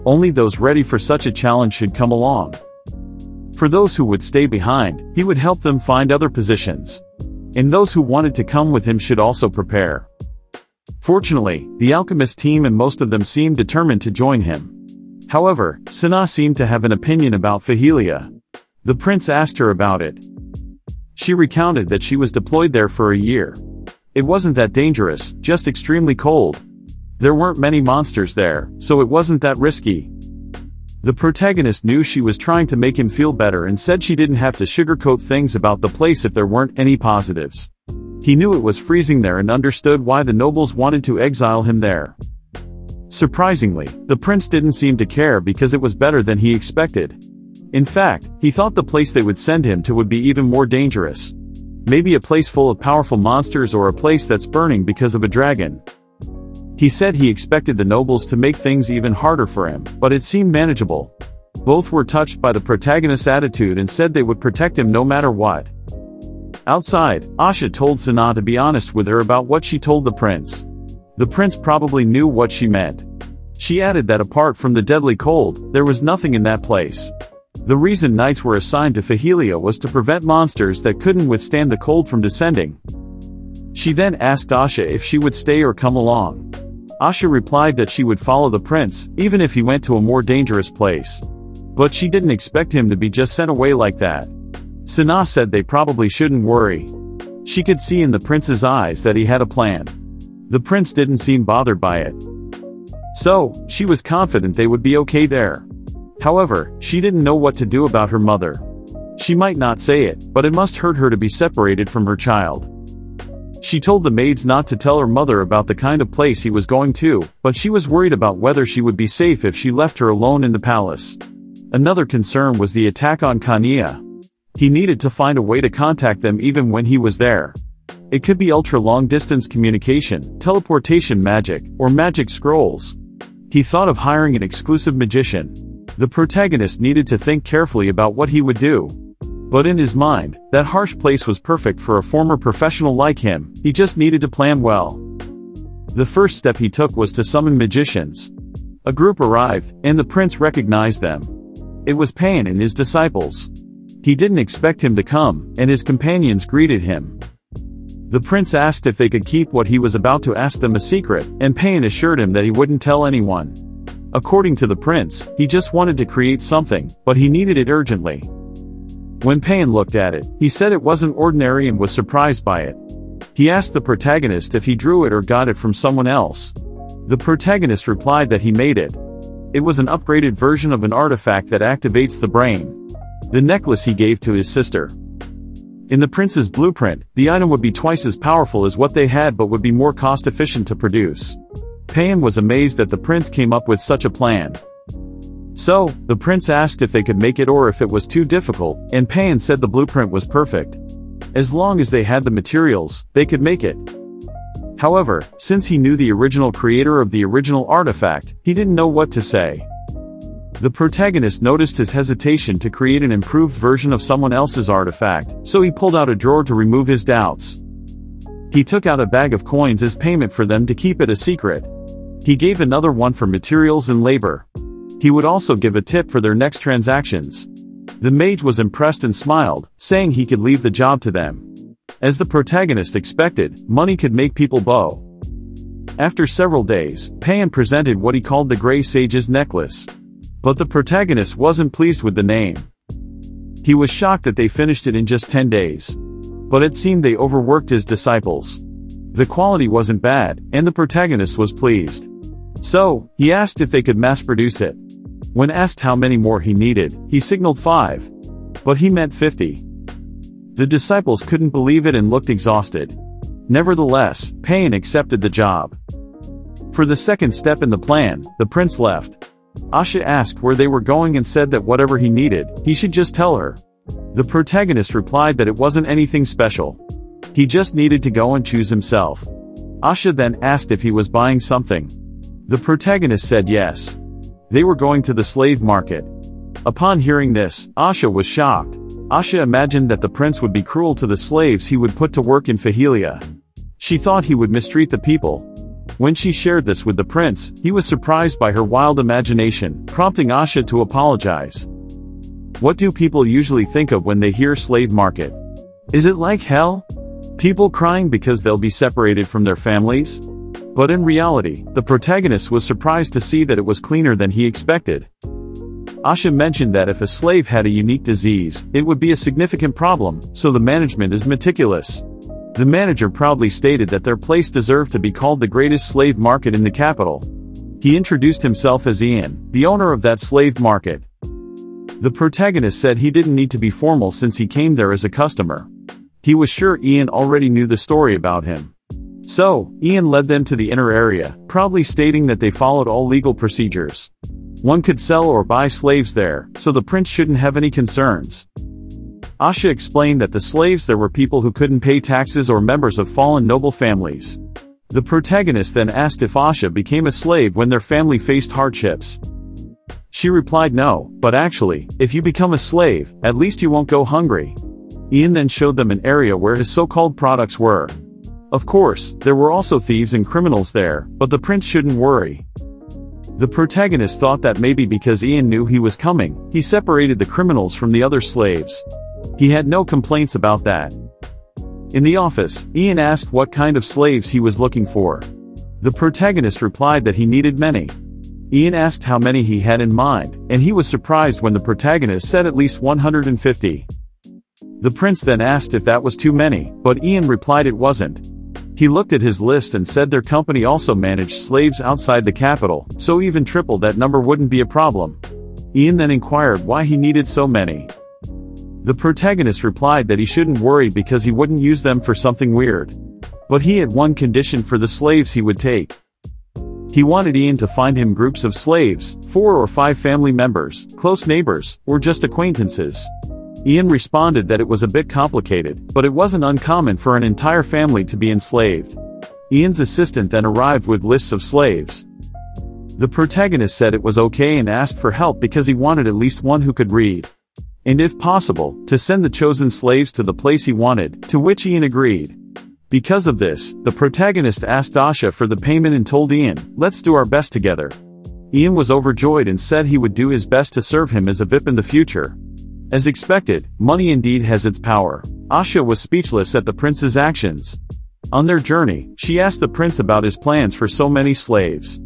Only those ready for such a challenge should come along. For those who would stay behind, he would help them find other positions. And those who wanted to come with him should also prepare. Fortunately, the alchemist team and most of them seemed determined to join him. However, Sana seemed to have an opinion about Fahelia. The prince asked her about it. She recounted that she was deployed there for a year. It wasn't that dangerous, just extremely cold. There weren't many monsters there, so it wasn't that risky. The protagonist knew she was trying to make him feel better and said she didn't have to sugarcoat things about the place if there weren't any positives. He knew it was freezing there and understood why the nobles wanted to exile him there. Surprisingly, the prince didn't seem to care because it was better than he expected. In fact, he thought the place they would send him to would be even more dangerous. Maybe a place full of powerful monsters or a place that's burning because of a dragon. He said he expected the nobles to make things even harder for him, but it seemed manageable. Both were touched by the protagonist's attitude and said they would protect him no matter what. Outside, Asha told Sana to be honest with her about what she told the prince. The prince probably knew what she meant. She added that apart from the deadly cold, there was nothing in that place. The reason knights were assigned to Fahelia was to prevent monsters that couldn't withstand the cold from descending. She then asked Asha if she would stay or come along. Asha replied that she would follow the prince, even if he went to a more dangerous place. But she didn't expect him to be just sent away like that. Sana said they probably shouldn't worry. She could see in the prince's eyes that he had a plan. The prince didn't seem bothered by it. So, she was confident they would be okay there. However, she didn't know what to do about her mother. She might not say it, but it must hurt her to be separated from her child. She told the maids not to tell her mother about the kind of place he was going to, but she was worried about whether she would be safe if she left her alone in the palace. Another concern was the attack on Khania. He needed to find a way to contact them even when he was there. It could be ultra-long-distance communication, teleportation magic, or magic scrolls. He thought of hiring an exclusive magician. The protagonist needed to think carefully about what he would do. But in his mind, that harsh place was perfect for a former professional like him. He just needed to plan well. The first step he took was to summon magicians. A group arrived, and the prince recognized them. It was Pan and his disciples. He didn't expect him to come, and his companions greeted him. The prince asked if they could keep what he was about to ask them a secret, and Pan assured him that he wouldn't tell anyone. According to the prince, he just wanted to create something, but he needed it urgently. When Pan looked at it, he said it wasn't ordinary and was surprised by it. He asked the protagonist if he drew it or got it from someone else. The protagonist replied that he made it. It was an upgraded version of an artifact that activates the brain. The necklace he gave to his sister. In the prince's blueprint, the item would be twice as powerful as what they had but would be more cost-efficient to produce. Pan was amazed that the prince came up with such a plan. So, the prince asked if they could make it or if it was too difficult, and Pan said the blueprint was perfect. As long as they had the materials, they could make it. However, since he knew the original creator of the original artifact, he didn't know what to say. The protagonist noticed his hesitation to create an improved version of someone else's artifact, so he pulled out a drawer to remove his doubts. He took out a bag of coins as payment for them to keep it a secret. He gave another one for materials and labor. He would also give a tip for their next transactions. The mage was impressed and smiled, saying he could leave the job to them. As the protagonist expected, money could make people bow. After several days, Pan presented what he called the Grey Sage's necklace. But the protagonist wasn't pleased with the name. He was shocked that they finished it in just 10 days. But it seemed they overworked his disciples. The quality wasn't bad, and the protagonist was pleased. So, he asked if they could mass-produce it. When asked how many more he needed, he signaled 5. But he meant 50. The disciples couldn't believe it and looked exhausted. Nevertheless, Pan accepted the job. For the second step in the plan, the prince left. Asha asked where they were going and said that whatever he needed, he should just tell her. The protagonist replied that it wasn't anything special. He just needed to go and choose himself. Asha then asked if he was buying something. The protagonist said yes. They were going to the slave market. Upon hearing this, Asha was shocked. Asha imagined that the prince would be cruel to the slaves he would put to work in Fahelia. She thought he would mistreat the people. When she shared this with the prince, he was surprised by her wild imagination, prompting Asha to apologize. What do people usually think of when they hear slave market? Is it like hell? People crying because they'll be separated from their families? But in reality, the protagonist was surprised to see that it was cleaner than he expected. Asha mentioned that if a slave had a unique disease, it would be a significant problem, so the management is meticulous. The manager proudly stated that their place deserved to be called the greatest slave market in the capital. He introduced himself as Ian, the owner of that slave market. The protagonist said he didn't need to be formal since he came there as a customer. He was sure Ian already knew the story about him. So, Ian led them to the inner area, proudly stating that they followed all legal procedures. One could sell or buy slaves there, so the prince shouldn't have any concerns. Asha explained that the slaves there were people who couldn't pay taxes or members of fallen noble families. The protagonist then asked if Asha became a slave when their family faced hardships. She replied no, but actually, if you become a slave, at least you won't go hungry. Ian then showed them an area where his so-called products were. Of course, there were also thieves and criminals there, but the prince shouldn't worry. The protagonist thought that maybe because Ian knew he was coming, he separated the criminals from the other slaves. He had no complaints about that. In the office, Ian asked what kind of slaves he was looking for. The protagonist replied that he needed many. Ian asked how many he had in mind, and he was surprised when the protagonist said at least 150. The prince then asked if that was too many, but Ian replied it wasn't. He looked at his list and said their company also managed slaves outside the capital, so even triple that number wouldn't be a problem. Ian then inquired why he needed so many. The protagonist replied that he shouldn't worry because he wouldn't use them for something weird. But he had one condition for the slaves he would take. He wanted Ian to find him groups of slaves, 4 or 5 family members, close neighbors, or just acquaintances. Ian responded that it was a bit complicated, but it wasn't uncommon for an entire family to be enslaved. Ian's assistant then arrived with lists of slaves. The protagonist said it was okay and asked for help because he wanted at least one who could read. And if possible, to send the chosen slaves to the place he wanted, to which Ian agreed. Because of this, the protagonist asked Asha for the payment and told Ian, "Let's do our best together." Ian was overjoyed and said he would do his best to serve him as a VIP in the future. As expected, money indeed has its power. Asha was speechless at the prince's actions. On their journey, she asked the prince about his plans for so many slaves.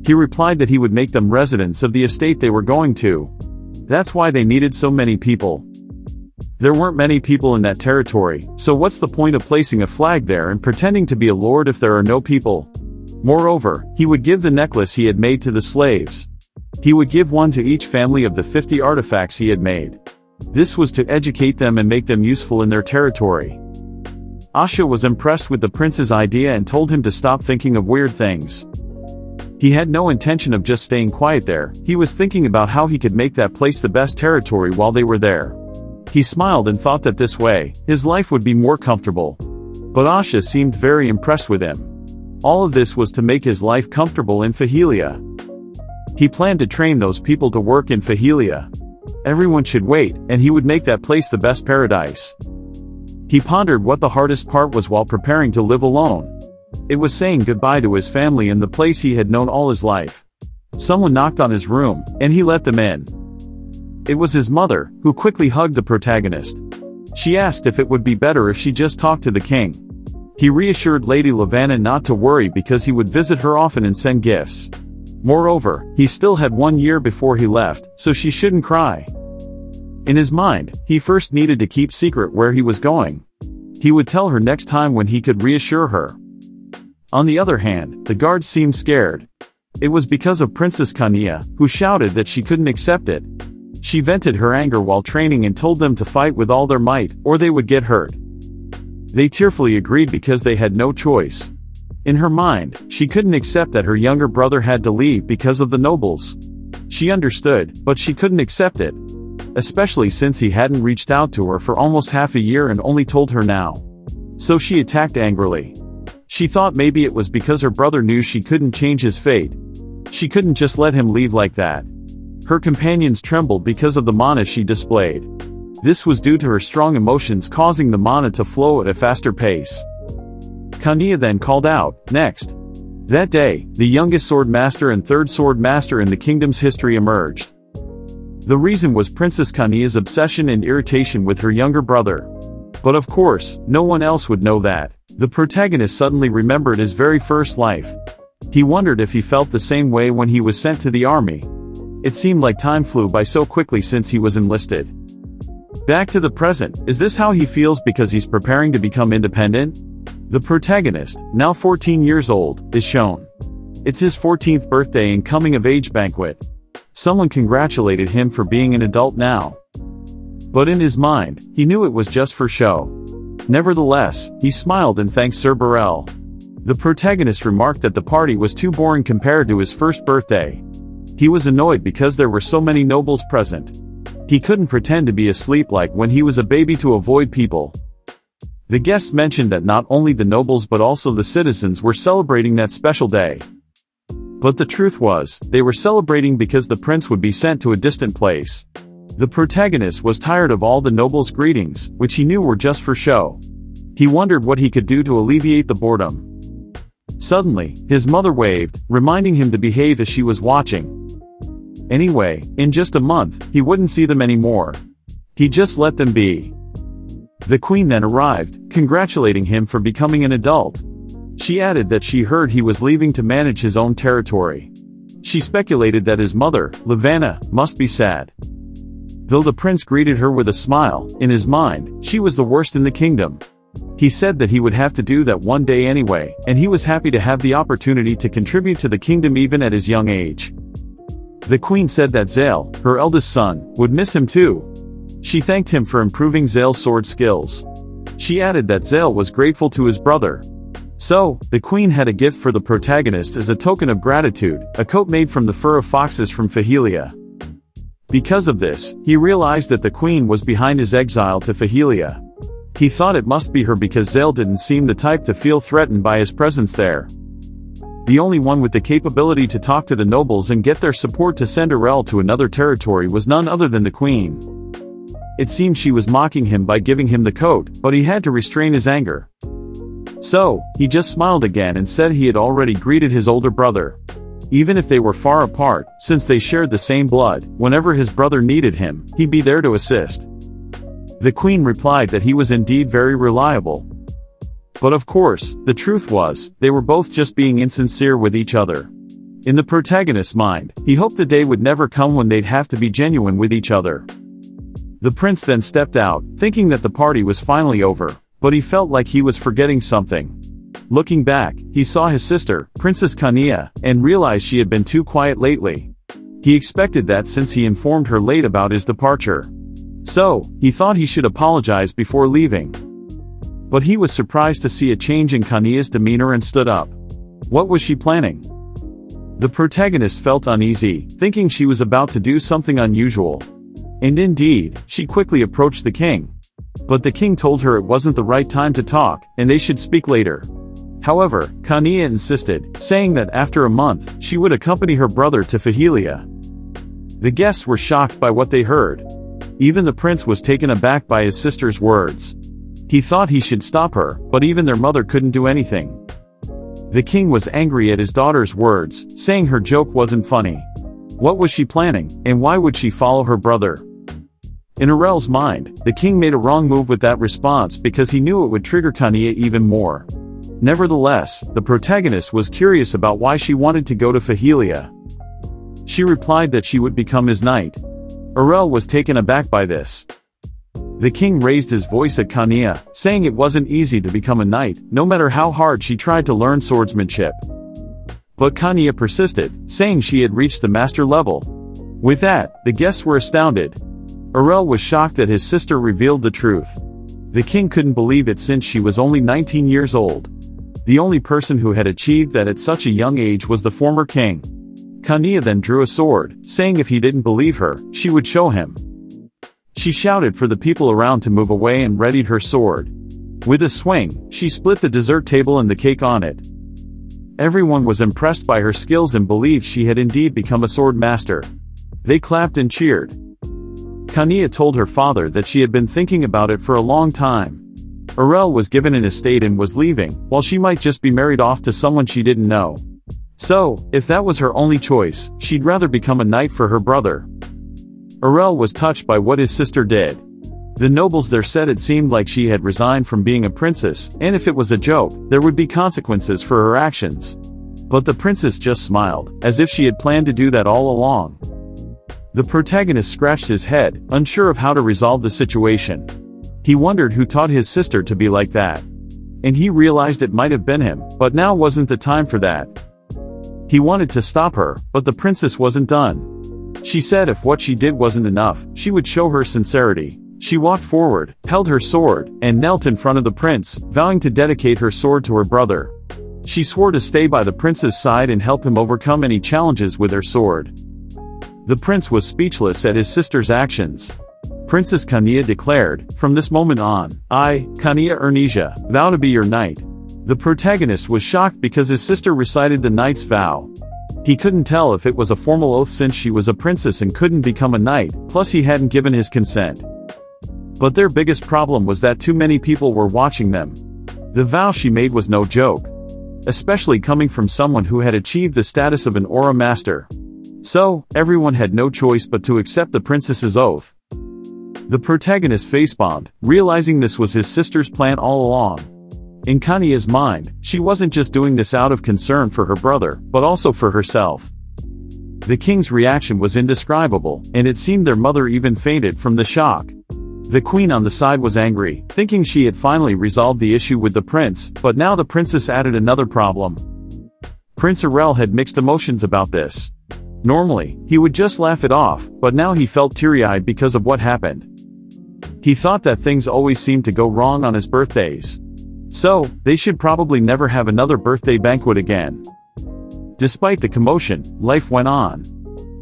He replied that he would make them residents of the estate they were going to. That's why they needed so many people. There weren't many people in that territory, so what's the point of placing a flag there and pretending to be a lord if there are no people? Moreover, he would give the necklace he had made to the slaves. He would give one to each family of the 50 artifacts he had made. This was to educate them and make them useful in their territory. Asha was impressed with the prince's idea and told him to stop thinking of weird things. He had no intention of just staying quiet there, he was thinking about how he could make that place the best territory while they were there. He smiled and thought that this way, his life would be more comfortable. But Asha seemed very impressed with him. All of this was to make his life comfortable in Fahelia. He planned to train those people to work in Fahelia. Everyone should wait, and he would make that place the best paradise. He pondered what the hardest part was while preparing to live alone. It was saying goodbye to his family and the place he had known all his life. Someone knocked on his room, and he let them in. It was his mother, who quickly hugged the protagonist. She asked if it would be better if she just talked to the king. He reassured Lady Lavanna not to worry because he would visit her often and send gifts. Moreover, he still had 1 year before he left, so she shouldn't cry. In his mind, he first needed to keep secret where he was going. He would tell her next time when he could reassure her. On the other hand, the guards seemed scared. It was because of Princess Kania, who shouted that she couldn't accept it. She vented her anger while training and told them to fight with all their might, or they would get hurt. They tearfully agreed because they had no choice. In her mind, she couldn't accept that her younger brother had to leave because of the nobles. She understood, but she couldn't accept it. Especially since he hadn't reached out to her for almost half a year and only told her now. So she attacked angrily. She thought maybe it was because her brother knew she couldn't change his fate. She couldn't just let him leave like that. Her companions trembled because of the mana she displayed. This was due to her strong emotions causing the mana to flow at a faster pace. Kania then called out, "Next." That day, the youngest sword master and third sword master in the kingdom's history emerged. The reason was Princess Kania's obsession and irritation with her younger brother. But of course, no one else would know that. The protagonist suddenly remembered his very first life. He wondered if he felt the same way when he was sent to the army. It seemed like time flew by so quickly since he was enlisted. Back to the present, is this how he feels because he's preparing to become independent? The protagonist, now 14 years old, is shown. It's his 14th birthday and coming-of-age banquet. Someone congratulated him for being an adult now. But in his mind, he knew it was just for show. Nevertheless, he smiled and thanked Sir Burrell. The protagonist remarked that the party was too boring compared to his first birthday. He was annoyed because there were so many nobles present. He couldn't pretend to be asleep like when he was a baby to avoid people. The guests mentioned that not only the nobles but also the citizens were celebrating that special day. But the truth was, they were celebrating because the prince would be sent to a distant place. The protagonist was tired of all the nobles' greetings, which he knew were just for show. He wondered what he could do to alleviate the boredom. Suddenly, his mother waved, reminding him to behave as she was watching. Anyway, in just a month, he wouldn't see them anymore. He just let them be. The queen then arrived, congratulating him for becoming an adult. She added that she heard he was leaving to manage his own territory. She speculated that his mother, Lavanna, must be sad. Though the prince greeted her with a smile, in his mind, she was the worst in the kingdom. He said that he would have to do that one day anyway, and he was happy to have the opportunity to contribute to the kingdom even at his young age. The queen said that Zale, her eldest son, would miss him too. She thanked him for improving Zale's sword skills. She added that Zale was grateful to his brother. So, the queen had a gift for the protagonist as a token of gratitude, a coat made from the fur of foxes from Fahelia. Because of this, he realized that the queen was behind his exile to Fahelia. He thought it must be her because Zale didn't seem the type to feel threatened by his presence there. The only one with the capability to talk to the nobles and get their support to send Arel to another territory was none other than the queen. It seemed she was mocking him by giving him the coat, but he had to restrain his anger. So, he just smiled again and said he had already greeted his older brother. Even if they were far apart, since they shared the same blood, whenever his brother needed him, he'd be there to assist. The queen replied that he was indeed very reliable. But of course, the truth was, they were both just being insincere with each other. In the protagonist's mind, he hoped the day would never come when they'd have to be genuine with each other. The prince then stepped out, thinking that the party was finally over, but he felt like he was forgetting something. Looking back, he saw his sister, Princess Kania, and realized she had been too quiet lately. He expected that since he informed her late about his departure. So, he thought he should apologize before leaving. But he was surprised to see a change in Kania's demeanor and stood up. What was she planning? The protagonist felt uneasy, thinking she was about to do something unusual. And indeed, she quickly approached the king. But the king told her it wasn't the right time to talk, and they should speak later. However, Kania insisted, saying that after a month, she would accompany her brother to Fahelia. The guests were shocked by what they heard. Even the prince was taken aback by his sister's words. He thought he should stop her, but even their mother couldn't do anything. The king was angry at his daughter's words, saying her joke wasn't funny. What was she planning, and why would she follow her brother? In Arel's mind, the king made a wrong move with that response because he knew it would trigger Kania even more. Nevertheless, the protagonist was curious about why she wanted to go to Fahelia. She replied that she would become his knight. Arel was taken aback by this. The king raised his voice at Kania, saying it wasn't easy to become a knight, no matter how hard she tried to learn swordsmanship. But Kania persisted, saying she had reached the master level. With that, the guests were astounded. Arel was shocked that his sister revealed the truth. The king couldn't believe it since she was only 19 years old. The only person who had achieved that at such a young age was the former king. Kania then drew a sword, saying if he didn't believe her, she would show him. She shouted for the people around to move away and readied her sword. With a swing, she split the dessert table and the cake on it. Everyone was impressed by her skills and believed she had indeed become a sword master. They clapped and cheered. Kania told her father that she had been thinking about it for a long time. Arel was given an estate and was leaving, while she might just be married off to someone she didn't know. So, if that was her only choice, she'd rather become a knight for her brother. Arel was touched by what his sister did. The nobles there said it seemed like she had resigned from being a princess, and if it was a joke, there would be consequences for her actions. But the princess just smiled, as if she had planned to do that all along. The protagonist scratched his head, unsure of how to resolve the situation. He wondered who taught his sister to be like that. And he realized it might have been him, but now wasn't the time for that. He wanted to stop her, but the princess wasn't done. She said if what she did wasn't enough, she would show her sincerity. She walked forward, held her sword, and knelt in front of the prince, vowing to dedicate her sword to her brother. She swore to stay by the prince's side and help him overcome any challenges with her sword. The prince was speechless at his sister's actions. Princess Kania declared, "From this moment on, I, Kania Ernisia, vow to be your knight." The protagonist was shocked because his sister recited the knight's vow. He couldn't tell if it was a formal oath since she was a princess and couldn't become a knight, plus he hadn't given his consent. But their biggest problem was that too many people were watching them. The vow she made was no joke, especially coming from someone who had achieved the status of an aura master. So, everyone had no choice but to accept the princess's oath. The protagonist facepalmed, realizing this was his sister's plan all along. In Kania's mind, she wasn't just doing this out of concern for her brother, but also for herself. The king's reaction was indescribable, and it seemed their mother even fainted from the shock. The queen on the side was angry, thinking she had finally resolved the issue with the prince, but now the princess added another problem. Prince Arel had mixed emotions about this. Normally, he would just laugh it off, but now he felt teary-eyed because of what happened. He thought that things always seemed to go wrong on his birthdays. So, they should probably never have another birthday banquet again. Despite the commotion, life went on.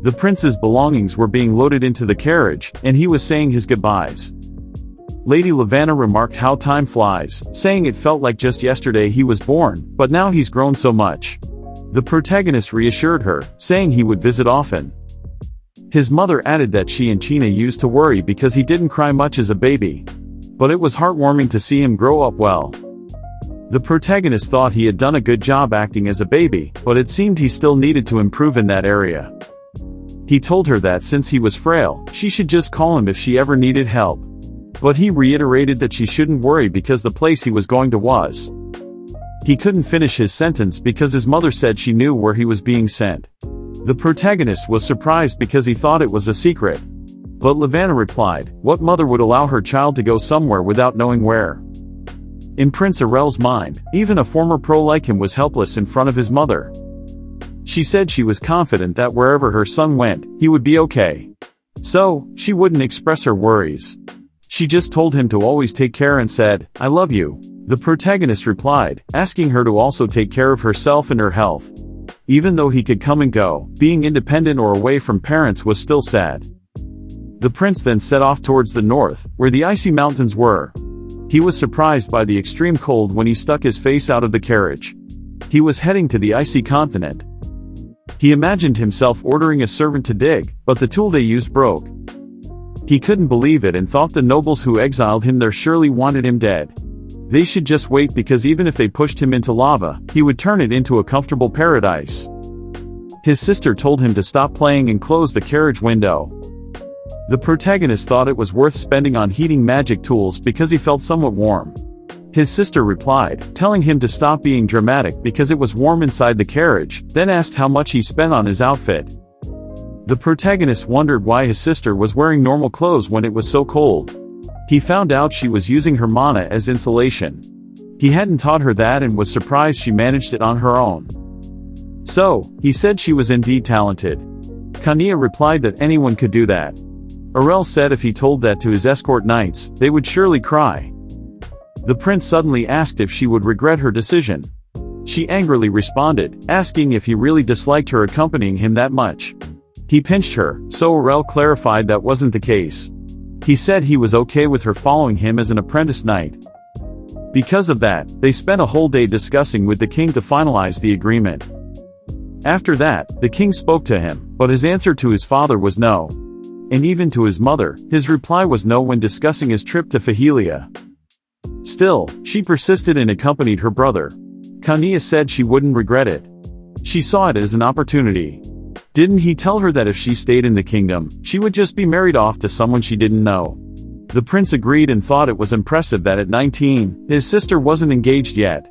The prince's belongings were being loaded into the carriage, and he was saying his goodbyes. Lady Lavanna remarked how time flies, saying it felt like just yesterday he was born, but now he's grown so much. The protagonist reassured her, saying he would visit often. His mother added that she and China used to worry because he didn't cry much as a baby. But it was heartwarming to see him grow up well. The protagonist thought he had done a good job acting as a baby, but it seemed he still needed to improve in that area. He told her that since he was frail, she should just call him if she ever needed help. But he reiterated that she shouldn't worry because the place he was going to was. He couldn't finish his sentence because his mother said she knew where he was being sent. The protagonist was surprised because he thought it was a secret. But Lavanna replied, what mother would allow her child to go somewhere without knowing where? In Prince Arel's mind, even a former pro like him was helpless in front of his mother. She said she was confident that wherever her son went, he would be okay. So, she wouldn't express her worries. She just told him to always take care and said, I love you. The protagonist replied, asking her to also take care of herself and her health. Even though he could come and go, being independent or away from parents was still sad. The prince then set off towards the north, where the icy mountains were. He was surprised by the extreme cold when he stuck his face out of the carriage. He was heading to the icy continent. He imagined himself ordering a servant to dig, but the tool they used broke. He couldn't believe it and thought the nobles who exiled him there surely wanted him dead. They should just wait because even if they pushed him into lava, he would turn it into a comfortable paradise. His sister told him to stop playing and close the carriage window. The protagonist thought it was worth spending on heating magic tools because he felt somewhat warm. His sister replied, telling him to stop being dramatic because it was warm inside the carriage, then asked how much he spent on his outfit. The protagonist wondered why his sister was wearing normal clothes when it was so cold. He found out she was using her mana as insulation. He hadn't taught her that and was surprised she managed it on her own. So, he said she was indeed talented. Kania replied that anyone could do that. Arel said if he told that to his escort knights, they would surely cry. The prince suddenly asked if she would regret her decision. She angrily responded, asking if he really disliked her accompanying him that much. He pinched her, so Arel clarified that wasn't the case. He said he was okay with her following him as an apprentice knight. Because of that, they spent a whole day discussing with the king to finalize the agreement. After that, the king spoke to him, but his answer to his father was no. And even to his mother, his reply was no when discussing his trip to Fahelia. Still, she persisted and accompanied her brother. Kania said she wouldn't regret it. She saw it as an opportunity. Didn't he tell her that if she stayed in the kingdom, she would just be married off to someone she didn't know? The prince agreed and thought it was impressive that at 19, his sister wasn't engaged yet.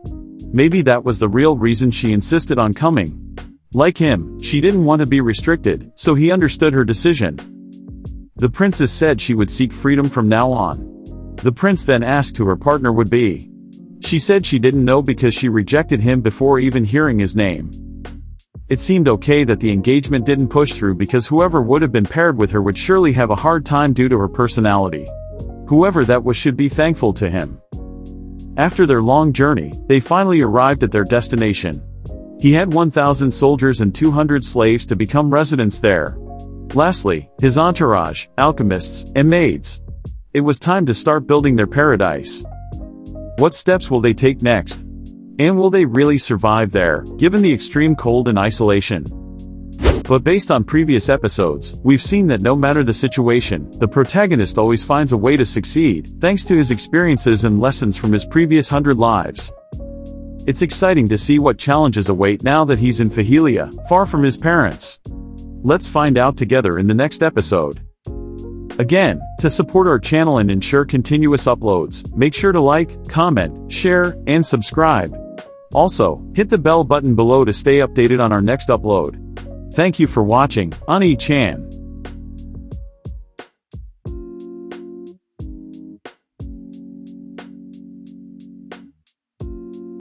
Maybe that was the real reason she insisted on coming. Like him, she didn't want to be restricted, so he understood her decision. The princess said she would seek freedom from now on. The prince then asked who her partner would be. She said she didn't know because she rejected him before even hearing his name. It seemed okay that the engagement didn't push through because whoever would have been paired with her would surely have a hard time due to her personality. Whoever that was should be thankful to him. After their long journey, they finally arrived at their destination. He had 1,000 soldiers and 200 slaves to become residents there. Lastly, his entourage, alchemists, and maids. It was time to start building their paradise. What steps will they take next? And will they really survive there, given the extreme cold and isolation? But based on previous episodes, we've seen that no matter the situation, the protagonist always finds a way to succeed, thanks to his experiences and lessons from his previous 100 lives. It's exciting to see what challenges await now that he's in Fahelia, far from his parents. Let's find out together in the next episode. Again, to support our channel and ensure continuous uploads, make sure to like, comment, share, and subscribe. Also, hit the bell button below to stay updated on our next upload. Thank you for watching, Onii-Chan.